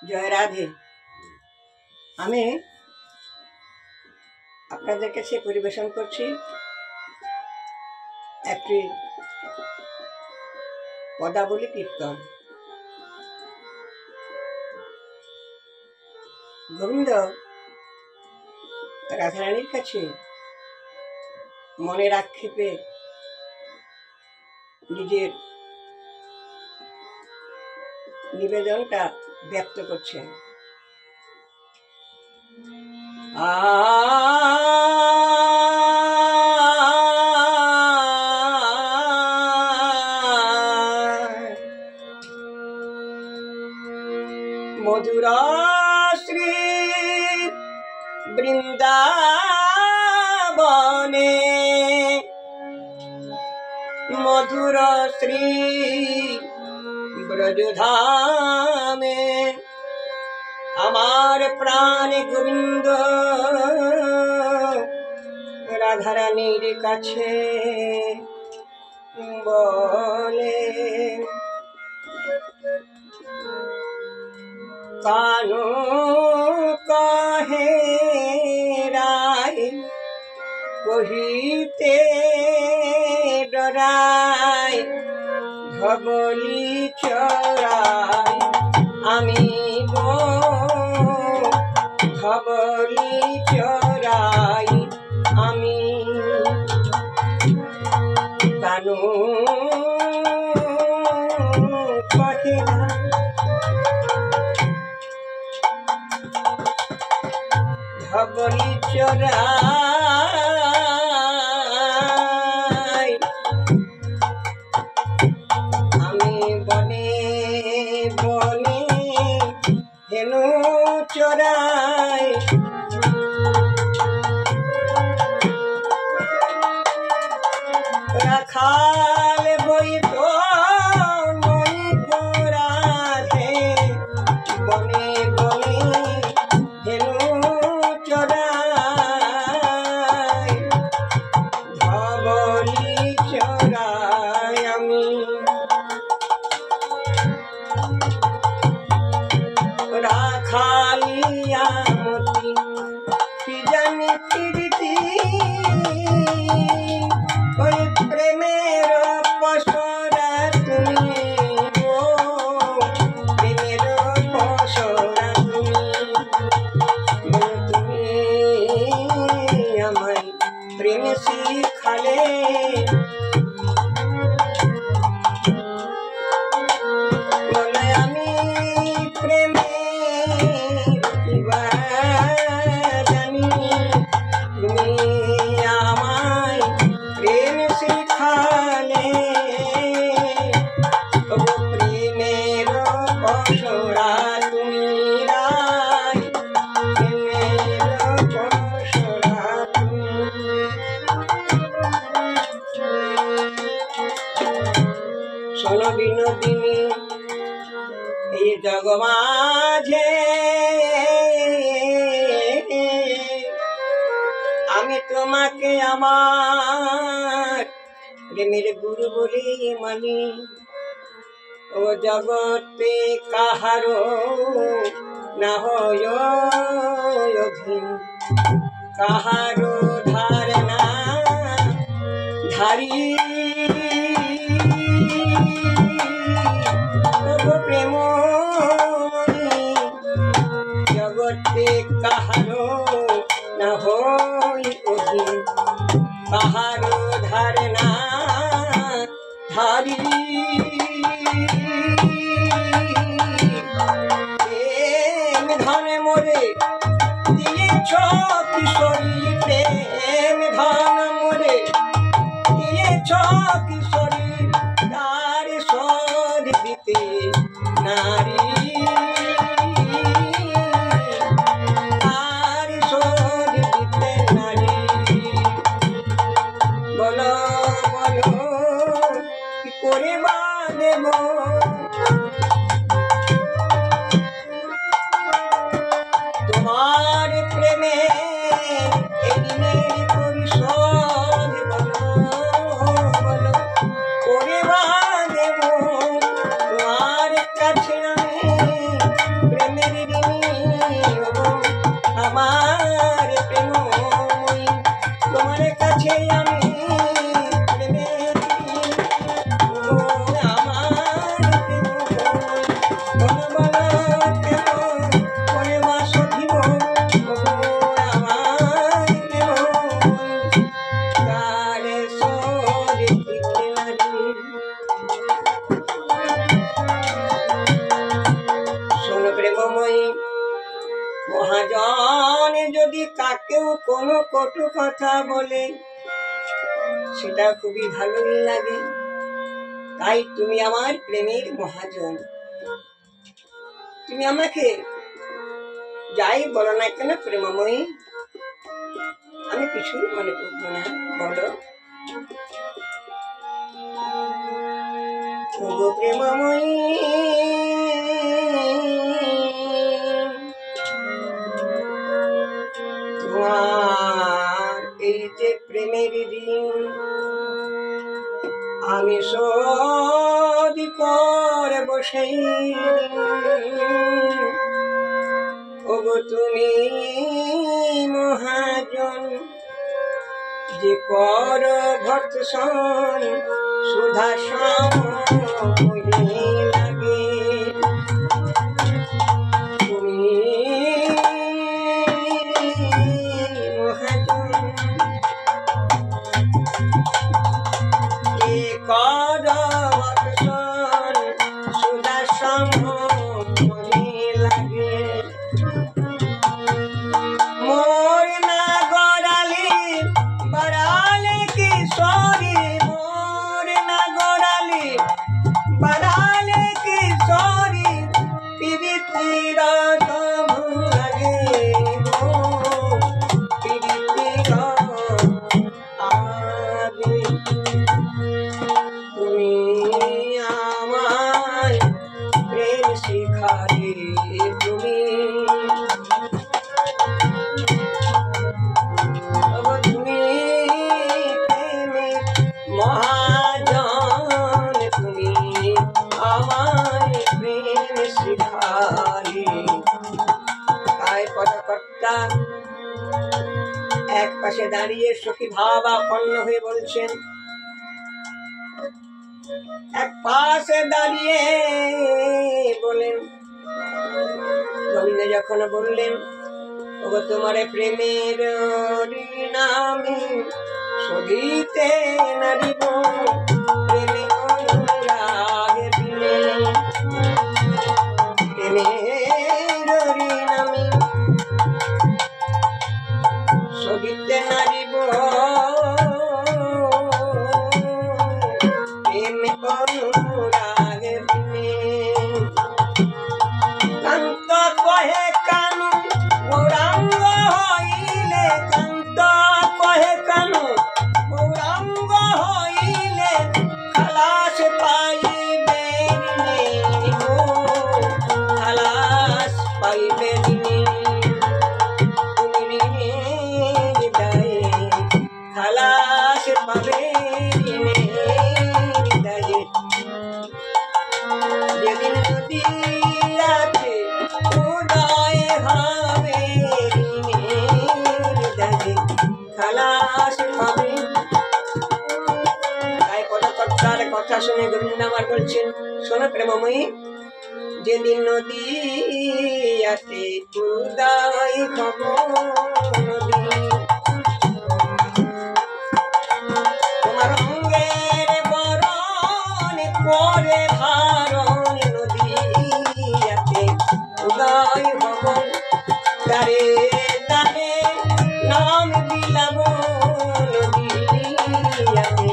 জয় রাধে। আমি আপনাদের কাছে পরিবেশন করছি একটি পদাবলী কীর্তন। গোবিন্দ রাধারানীর কাছে মনের আক্ষেপে নিজের নিবেদনটা ব্যক্ত করছেন। মধুরা শ্রী বৃন্দাবনে, মধুর শ্রী ব্রজধামে আমার প্রাণ গোবিন্দ রাধারানীর কাছে বলে, কানো কহে রায় কহিতে ডরায়, ধবলি চড়াই আমি গো, ধবলি চড়াই আমি, কানো কহে ধবলি চড়াই আমি, বনে বনে হেনু চড়াই, রাখাল বই তো মই রাধে, বনে বনে হেনু চড়াই, ধবলি চড়াই আমি, রাখালিয়া মতি কি জানি প্রীতি, ওই প্রেমের পসরা তুমি গো, প্রেমের পসরা তুমি, তুমি আমায় প্রেম শিখালে, বলে আমি প্রেমে জানি, তুমি আমায় প্রেম শিখালে, তবু প্রেমের পসরা তুমি রায়, প্রেমের পসরা তুমি। শোনো বিনোদিনী, এই জগ মাঝে আমি তোমাকে আমার প্রেমের গুরু বলে মানি, ও জগতে কাহারো না হয় অধীন, কাহারো ধারণা ধারি, প্রেম জগতে কাহারো না হই অধীন, কাহারো ধারণা ধারি, প্রেম ধন মোরে দিয়েছ কিশোরী, প্রেম ধন মোরে দিয়েছ কিশোরী, তার শোধ দিতে নারী, তার শোধ দিতে নারী, বলো বলো কি করে বা দেব প্রেমের ঋণী ওগো আমার প্রেমময়ী, তোমার কাছে আমি প্রেমের ঋণী ওগো আমার প্রেমময়ী। বলো বলো কেমন করে বাসো দিব ওগো আমার প্রেমময়ী, কারে সরে দিতে নারী। শোনো প্রেমময়ী, মহাজন যদি কাকেও কোনো কটু কথা বলে সেটা খুবই ভালোই লাগে, তাই তুমি আমার প্রেমের মহাজন, তুমি আমাকে যাই বলো না কেন প্রেমময়ী, আমি কিছুই মনে করবো না। বলো ওগো প্রেমময়ী, তোমার এই যে প্রেমের ঋণ আমি শোধ করব সেই দিন। ওগো তুমি মহাজন যে কর ভর্ৎসন সুধা সময়ে লাগে, তুমি মহাজন যে কর ভর্ৎসন সুধা সময়ে লাগে। মোর না গড়ালি বাড়ালে কিশোরী, মোর না গড়ালি বাড়ালে কিশোরী, পিরিতির লাগে পিরিতির আগে। তুমি আমায় প্রেম শিখালে, তুমি তুমি প্রেমের মহাজন, তুমি আমায় প্রেম শিখালে। তাই পদকর্তা এক পাশে দাঁড়িয়ে সখী ভাবাপন্ন হয়ে বলছেন, এক পাশে দাঁড়িয়ে বলেন, গোবিন্দ যখন বললেন ওগো তোমার প্রেমের ঋণ আমি শোধিতে নারিব, প্রেমে অনুরাগে দিলে প্রেমের ঋণ আমি শোধিতে নারিব, প্রেমে অনুরাগে দিলে। কান্ত কহে কানু গৌরাঙ্গ হইলে, কান্ত কহে কানু গৌরাঙ্গ হইলে, খালাস পাইবে গো খালাস পাইবে, তুমি হৃদয়ে খালাস পাবে হৃদয়ে। যেদিন নদীয়াতে উদয় হবে হৃদয়ে খালাস পাবে। তাই পদকর্তার কথা শুনে গোবিন্দ আমার বলছেন, শোনো প্রেমময়ী, যেদিন নদীয়াতে উদয় হব নদী, তোমার অঙ্গের বরণ করে ধারণ নদীয়াতে উদয় হব, তারে তারে নাম বিলাব নদীয়াতে।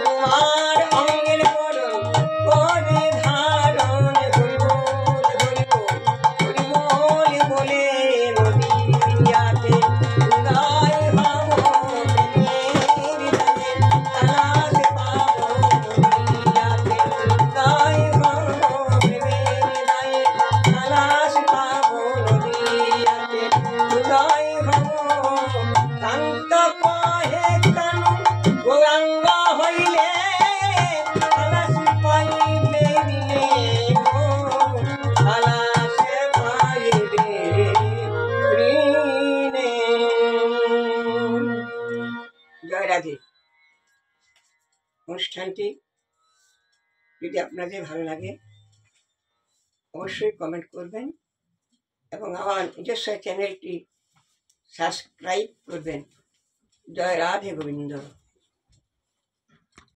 তোমার অঙ্গের বরণ করে ধারণ হরিবোল হরিবোল হরিবোল বলে রাধে। অনুষ্ঠানটি যদি আপনাদের ভালো লাগে অবশ্যই কমেন্ট করবেন এবং আমার নিজস্ব চ্যানেলটি সাবস্ক্রাইব করবেন। জয় রাধে গোবিন্দ।